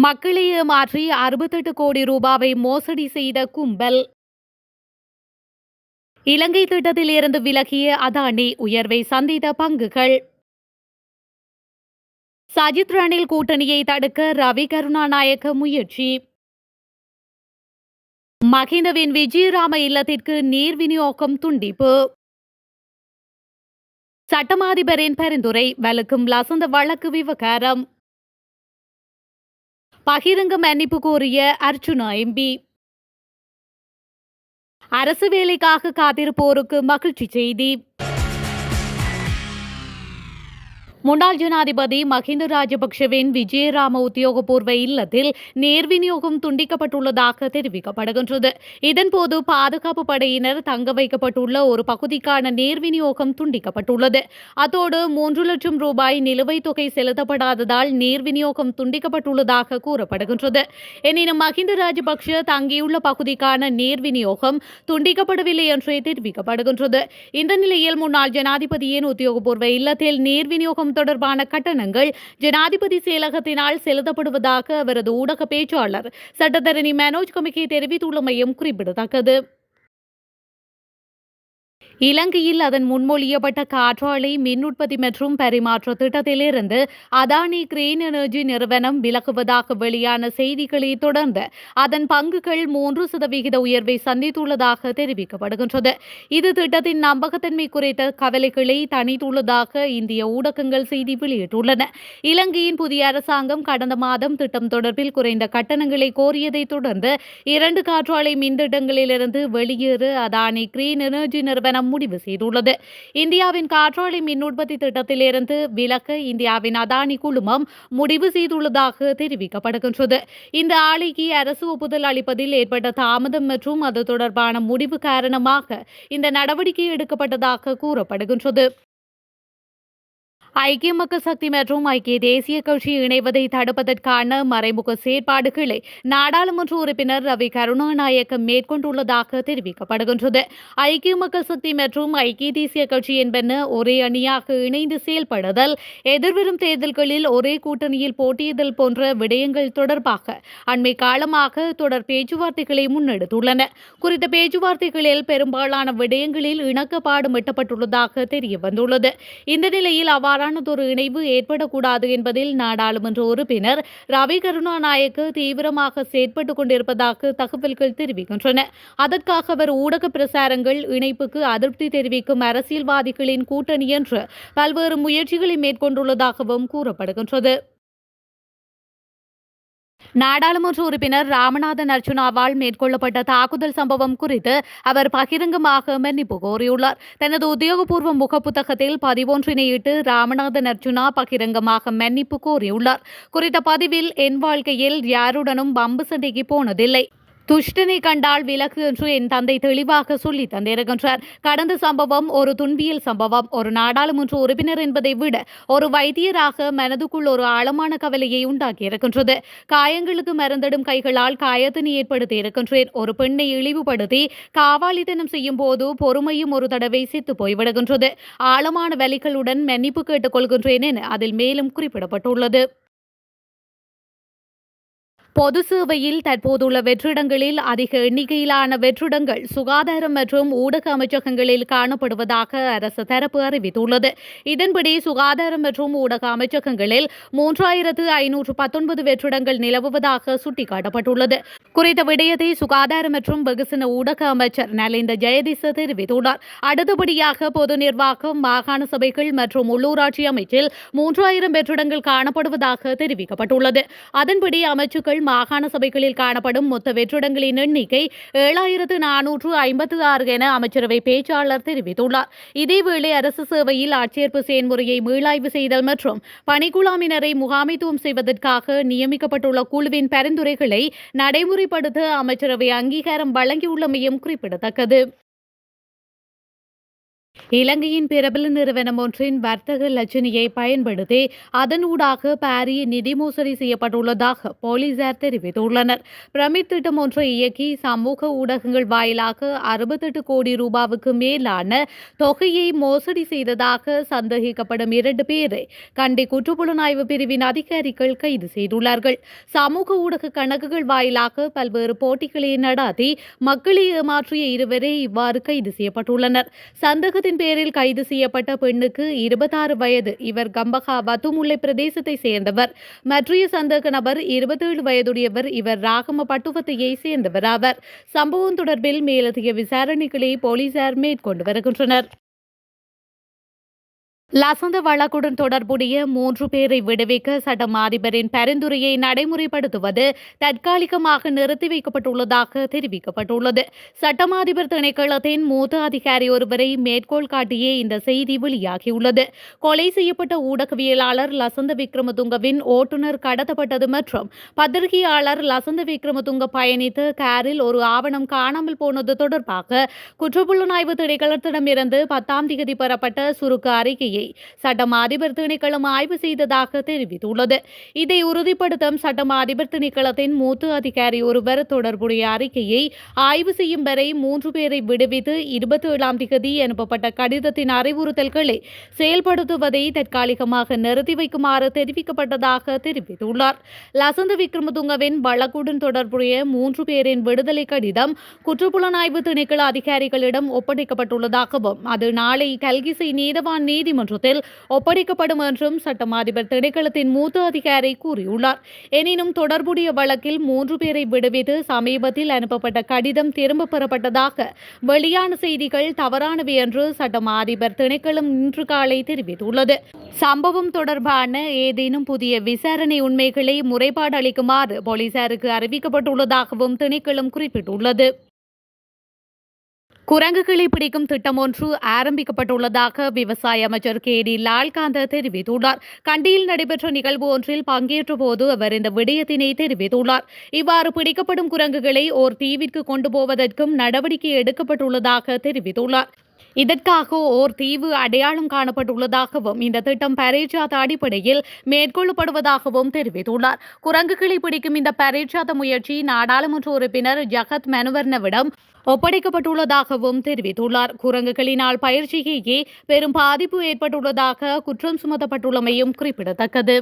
மக்களை ஏமாற்றி 68 கோடி ரூபாவை மோசடி செய்த கும்பல். இலங்கை திட்டத்தில் இருந்து விலகிய அதானி, உயர்வை சந்தித்த பங்குகள். சஜித் ரணில் கூட்டணியை தடுக்க ரவி கருணாநாயக்க முயற்சி. மஹிந்தவின் விஜயராம இல்லத்திற்கு நீர் விநியோகம் துண்டிப்பு. சட்டமாதிபரின் பரிந்துரை வலுக்கும் லசந்த வழக்கு விவகாரம். பகிரங்க மன்னிப்பு கோரிய அர்ச்சுனா எம்பி. அரசு வேலைக்காக காத்திருப்போருக்கு மகிழ்ச்சி செய்தி. முன்னாள் ஜனாதிபதி மஹிந்த ராஜபக்ஷவின் விஜயராம உத்தியோகபூர்வ இல்லத்தில் நேர் விநியோகம் துண்டிக்கப்பட்டுள்ளதாக தெரிவிக்கப்படுகின்றது. இதன்போது பாதுகாப்பு படையினர் தங்க வைக்கப்பட்டுள்ள ஒரு பகுதிக்கான நேர் விநியோகம் துண்டிக்கப்பட்டுள்ளது. அத்தோடு 3 லட்சம் ரூபாய் நிலுவைத் தொகை செலுத்தப்படாததால் நேர் விநியோகம் துண்டிக்கப்பட்டுள்ளதாக கூறப்படுகின்றது. எனினும் மஹிந்த ராஜபக்ஷ தங்கியுள்ள பகுதிக்கான நேர் விநியோகம் துண்டிக்கப்படவில்லை என்றே தெரிவிக்கப்படுகின்றது. இந்த நிலையில் முன்னாள் ஜனாதிபதியின் உத்தியோகபூர்வ இல்லத்தில் நேர் விநியோகம் தொடர்பான கட்டணங்கள் ஜனாதிபதி செயலகத்தினால் செலுத்தப்படுவதாக அவரது ஊடக பேச்சாளர் சட்டத்தரணி மனோஜ் கமிகே தெரிவித்துள்ளமையும் குறிப்பிடத்தக்கது. இலங்கையில் அதன் முன்மொழியப்பட்ட காற்றாலை மின் உற்பத்தி மற்றும் பரிமாற்ற திட்டத்திலிருந்து அதானி கிரீன் எனர்ஜி நிறுவனம் விலகுவதாக வெளியான செய்திகளை தொடர்ந்து அதன் பங்குகள் 3% உயர்வை சந்தித்துள்ளதாக தெரிவிக்கப்படுகின்றது. இது திட்டத்தின் நம்பகத்தன்மை குறித்த கவலைகளை தணித்துள்ளதாக இந்திய ஊடகங்கள் செய்தி வெளியிட்டுள்ளன. இலங்கையின் புதிய அரசாங்கம் கடந்த மாதம் திட்டம் தொடர்பில் குறைந்த கட்டணங்களை கோரியதைத் தொடர்ந்து 2 காற்றாலை மின் திட்டங்களிலிருந்து வெளியேற அதானி கிரீன் எனர்ஜி நிறுவனம் முடிவு செய்துள்ளது. இந்தியாவின் காற்றாலை மின் உற்பத்தி திட்டத்திலிருந்து விலக இந்தியாவின் அதானி குழுமம் முடிவு செய்துள்ளதாக தெரிவிக்கப்படுகின்றது. இந்த ஆலைக்கு அரசு ஒப்புதல் அளிப்பதில் ஏற்பட்ட தாமதம் மற்றும் அது தொடர்பான முடிவு காரணமாக இந்த நடவடிக்கை எடுக்கப்பட்டதாக கூறப்படுகின்றது. ஐக்கிய மக்கள் சக்தி மற்றும் ஐக்கிய தேசிய கட்சி இணைவதை தடுப்பதற்கான மறைமுக செயற்பாடுகளை நாடாளுமன்ற உறுப்பினர் ரவி கருணாநாயக்க மேற்கொண்டுள்ளதாக தெரிவிக்கப்படுகின்றது. ஐக்கிய மக்கள் சக்தி மற்றும் ஐக்கிய தேசிய கட்சி என்பன ஒரே அணியாக இணைந்து செயல்படுதல், எதிர்வரும் தேர்தல்களில் ஒரே கூட்டணியில் போட்டியிடல் போன்ற விடயங்கள் தொடர்பாக அண்மை காலமாக தொடர் பேச்சுவார்த்தைகளை முன்னெடுத்துள்ளன. குறித்த பேச்சுவார்த்தைகளில் பெரும்பாலான விடயங்களில் இணக்கப்பாடு எட்டப்பட்டுள்ளதாக தெரியவந்துள்ளது. இந்த நிலையில் அவ்வாறு ஒரு இணைவு ஏற்படக்கூடாது என்பதில் நாடாளுமன்ற உறுப்பினர் ரவி கருணாநாயக்க தீவிரமாக செயற்பட்டுக் கொண்டிருப்பதாக தகவல்கள் தெரிவிக்கின்றன. அதற்காக அவர் ஊடக பிரசாரங்கள் இணைப்புக்கு அதிருப்தி தெரிவிக்கும் அரசியல்வாதிகளின் கூட்டணி என்று பல்வேறு முயற்சிகளை மேற்கொண்டுள்ளதாகவும் கூறப்படுகின்றது. நாடாளுமன்ற உறுப்பினர் ராமநாதன் அர்ச்சுனாவால் மேற்கொள்ளப்பட்ட தாக்குதல் சம்பவம் குறித்து அவர் பகிரங்கமாக மன்னிப்பு கோரியுள்ளார். தனது உத்தியோகபூர்வ முகப்புத்தகத்தில் பதிவொன்றினை இட்டு ராமநாதன் அர்ச்சுனா பகிரங்கமாக மன்னிப்பு கோரியுள்ளார். குறித்த பதிவில் என் வாழ்க்கையில் யாருடனும் பம்பு சண்டைக்கு போனதில்லை. துஷ்டனை கண்டால் விலக்கு என்று என் தந்தை தெளிவாக சொல்லி தந்திருக்கின்றார். கடந்த சம்பவம் ஒரு துன்பியல் சம்பவம். ஒரு நாடாளுமன்ற உறுப்பினர் என்பதை விட ஒரு வைத்தியராக மனதுக்குள் ஒரு ஆழமான கவலையை உண்டாக்கியிருக்கின்றது. காயங்களுக்கு மருந்திடும் கைகளால் காயத்தினை ஏற்படுத்தி இருக்கின்றேன். ஒரு பெண்ணை இழிவுபடுத்தி காவாலித்தனம் செய்யும் போது பொறுமையும் ஒரு தடவை செத்து போய்விடுகின்றது. ஆழமான வலிகளுடன் மன்னிப்பு கேட்டுக் கொள்கின்றேன் என அதில் மேலும் குறிப்பிடப்பட்டுள்ளது. பொது சேவையில் தற்போதுள்ள வெற்றிடங்களில் அதிக எண்ணிக்கையிலான வெற்றிடங்கள் சுகாதாரம் மற்றும் ஊடக அமைச்சகங்களில் காணப்படுவதாக அரசு தரப்பு அறிவித்துள்ளது. இதன்படி சுகாதாரம் மற்றும் ஊடக அமைச்சகங்களில் 3519 வெற்றிடங்கள் நிலவுவதாக சுட்டிக்காட்டப்பட்டுள்ளது. குறித்த விடயத்தை சுகாதார மற்றும் வெகுசன ஊடக அமைச்சர் நலிந்த ஜெயதிச தெரிவித்துள்ளார். அடுத்தபடியாக பொது நிர்வாகம், மாகாண சபைகள் மற்றும் உள்ளூராட்சி அமைச்சில் 3000 வெற்றிடங்கள் காணப்படுவதாக தெரிவிக்கப்பட்டுள்ளது. அதன்படி அமைச்சுக்கள், மாகாண சபைகளில் காணப்படும் மொத்த வெற்றிடங்களின் எண்ணிக்கை 7456 என அமைச்சரவை பேச்சாளர் தெரிவித்துள்ளார். இதேவேளை அரசு சேவையில் ஆட்சேர்ப்பு செயல்முறையை மீளாய்வு செய்தல் மற்றும் பணிக்குழாமினரை முகாமைத்துவம் செய்வதற்காக நியமிக்கப்பட்டுள்ள குழுவின் பரிந்துரைகளை நடைமுறைப்படுத்த அமைச்சரவை அங்கீகாரம் வழங்கியுள்ளமையும் குறிப்பிடத்தக்கது. இலங்கையின் பிரபல நிறுவனம் ஒன்றின் வர்த்தக லட்சணியை பயன்படுத்தி அதனூடாக பாரிய நிதி மோசடி செய்யப்பட்டுள்ளதாக போலீசார் தெரிவித்துள்ளனர். பிரமிட் திட்டம் ஒன்றை இயக்கி சமூக ஊடகங்கள் வாயிலாக 68 கோடி ரூபாவுக்கு மேலான தொகையை மோசடி செய்ததாக சந்தேகிக்கப்படும் 2 பேரை கண்டி குற்றப்புலனாய்வு பிரிவின் அதிகாரிகள் கைது செய்துள்ளார்கள். சமூக ஊடக கணக்குகள் வாயிலாக பல்வேறு போட்டிகளை நடத்தி மக்களை ஏமாற்றிய இருவரே இவ்வாறு கைது செய்யப்பட்டுள்ளனர். சந்தேகத்தின் பேரில் கைது செய்யப்பட்ட பெண்ணுக்கு 26 வயது. இவர் கம்பகா வத்துமுல்லை பிரதேசத்தை சேர்ந்தவர். மற்றைய சந்தேக நபர் 27 வயதுடையவர். இவர் ராகம பட்டுவத்தையை சேர்ந்தவர் ஆவர். சம்பவம் தொடர்பில் மேலதிக விசாரணைகளை போலீசார் மேற்கொண்டு வருகின்றனர். லசந்த வழக்குடன் தொடர்புடைய 3 பேரை விடுவிக்க சட்டம் அதிபரின் பரிந்துரையை நடைமுறைப்படுத்துவது தற்காலிகமாக நிறுத்தி வைக்கப்பட்டுள்ளதாக தெரிவிக்கப்பட்டுள்ளது. சட்டம் அதிபர் திணைக்களத்தின் மூத்த அதிகாரி ஒருவரை மேற்கோள் காட்டியே இந்த செய்தி வெளியாகியுள்ளது. கொலை செய்யப்பட்ட ஊடகவியலாளர் லசந்த விக்ரமதுங்கவின் ஓட்டுநர் கடத்தப்பட்டது மற்றும் பத்திரிகையாளர் லசந்த விக்ரமதுங்க பயணித்த காரில் ஒரு ஆவணம் காணாமல் போனது தொடர்பாக குற்றப்புலனாய்வு திணைக்களத்திடமிருந்து 10ஆம் தேதி பெறப்பட்ட சுருக்க அறிக்கையை சட்டம் அதிபர் திணைக்களம் ஆய்வு செய்ததாக தெரிவித்துள்ளது. இதை உறுதிப்படுத்தும் சட்டம் அதிபர் திணைக்களத்தின் மூத்த அதிகாரி ஒருவர் தொடர்புடைய அறிக்கையை ஆய்வு செய்யும் வரை 3 பேரை விடுவித்து 27ஆம் தேதி அனுப்பப்பட்ட கடிதத்தின் அறிவுறுத்தல்களை செயல்படுத்துவதை தற்காலிகமாக நிறுத்தி வைக்குமாறு தெரிவிக்கப்பட்டதாக தெரிவித்துள்ளார். லசந்த விக்ரமதுங்கவின் வழக்குடன் தொடர்புடைய 3 பேரின் விடுதலை கடிதம் குற்றப்புலனாய்வு திணைக்கள அதிகாரிகளிடம் ஒப்படைக்கப்பட்டுள்ளதாகவும் அது நாளை கல்கிசை நீதவான் நீதிமன்றத்தில் ஒப்படைக்கப்படும் என்றும் சட்டம் அதிபர் திணைக்களத்தின் மூத்த அதிகாரி கூறியுள்ளார். எனினும் தொடர்புடைய வழக்கில் 3 பேரை விடுவித்து சமீபத்தில் அனுப்பப்பட்ட கடிதம் திரும்பப் பெறப்பட்டதாக வெளியான செய்திகள் தவறானவை என்று சட்டம் அதிபர் திணைக்களம் இன்று காலை தெரிவித்துள்ளது. சம்பவம் தொடர்பான ஏதேனும் புதிய விசாரணை உண்மைகளை முறைப்பாடு அளிக்குமாறு போலீசாருக்கு அறிவிக்கப்பட்டுள்ளதாகவும் திணைக்களம் குறிப்பிட்டுள்ளது. குரங்குகளை பிடிக்கும் திட்டம் ஒன்று ஆரம்பிக்கப்பட்டுள்ளதாக விவசாய அமைச்சர் கே.டி. லால்காந்த தெரிவித்துள்ளார். கண்டியில் நடைபெற்ற நிகழ்வு ஒன்றில் பங்கேற்ற போது அவர் இந்த விடயத்தினை தெரிவித்துள்ளார். இவ்வாறு பிடிக்கப்படும் குரங்குகளை ஓர் தீவிற்கு கொண்டு போவதற்கும் நடவடிக்கை எடுக்கப்பட்டுள்ளதாக தெரிவித்துள்ளார். இதற்காக ஓர் தீவு அடையாளம் காணப்பட்டுள்ளதாகவும் இந்த திட்டம் பரீட்சாத்த அடிப்படையில் மேற்கொள்ளப்படுவதாகவும் தெரிவித்துள்ளார். குரங்குகளை பிடிக்கும் இந்த பரீட்சாத்த முயற்சி நாடாளுமன்ற உறுப்பினர் ஜகத் மனுவர்னவிடம் ஒப்படைக்கப்பட்டுள்ளதாகவும் தெரிவித்துள்ளார். குரங்குகளினால் பயிற்சியையே பெரும் பாதிப்பு ஏற்பட்டுள்ளதாக குற்றம் சுமத்தப்பட்டுள்ளமையும் குறிப்பிடத்தக்கது.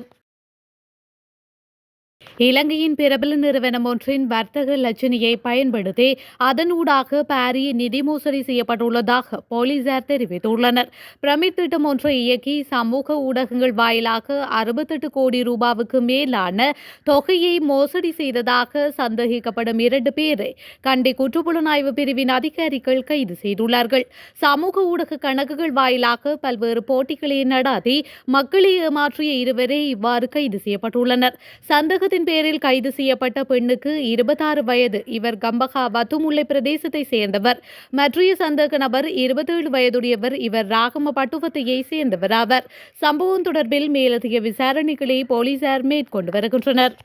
இலங்கையின் பிரபல நிறுவனம் ஒன்றின் வர்த்தக லட்சணியை பயன்படுத்தி அதனூடாக பாரிய நிதி மோசடி செய்யப்பட்டுள்ளதாக போலீசார் தெரிவித்துள்ளனர். பிரமிட் திட்டம் ஒன்றை இயக்கி சமூக ஊடகங்கள் வாயிலாக 68 கோடி ரூபாவுக்கு மேலான தொகையை மோசடி செய்ததாக சந்தேகிக்கப்படும் 2 பேரை கண்டி குற்றப்புலனாய்வு பிரிவின் அதிகாரிகள் கைது செய்துள்ளார்கள். சமூக ஊடக கணக்குகள் வாயிலாக பல்வேறு போட்டிகளை நடத்தி மக்களை ஏமாற்றிய இருவரே இவ்வாறு கைது செய்யப்பட்டுள்ளனர். சந்தேகத்தின் பேரில் கைது செய்யப்பட்ட பெண்ணுக்கு 26 வயது. இவர் கம்பகா வத்துமுல்லை பிரதேசத்தை சேர்ந்தவர். மற்றைய சந்தேக நபர் 27 வயதுடையவர். இவர் ராகம பட்டுவத்தையை சேர்ந்தவர் ஆவர். சம்பவம் தொடர்பில் மேலதிக விசாரணைகளை போலீசார் மேற்கொண்டு வருகின்றனர்.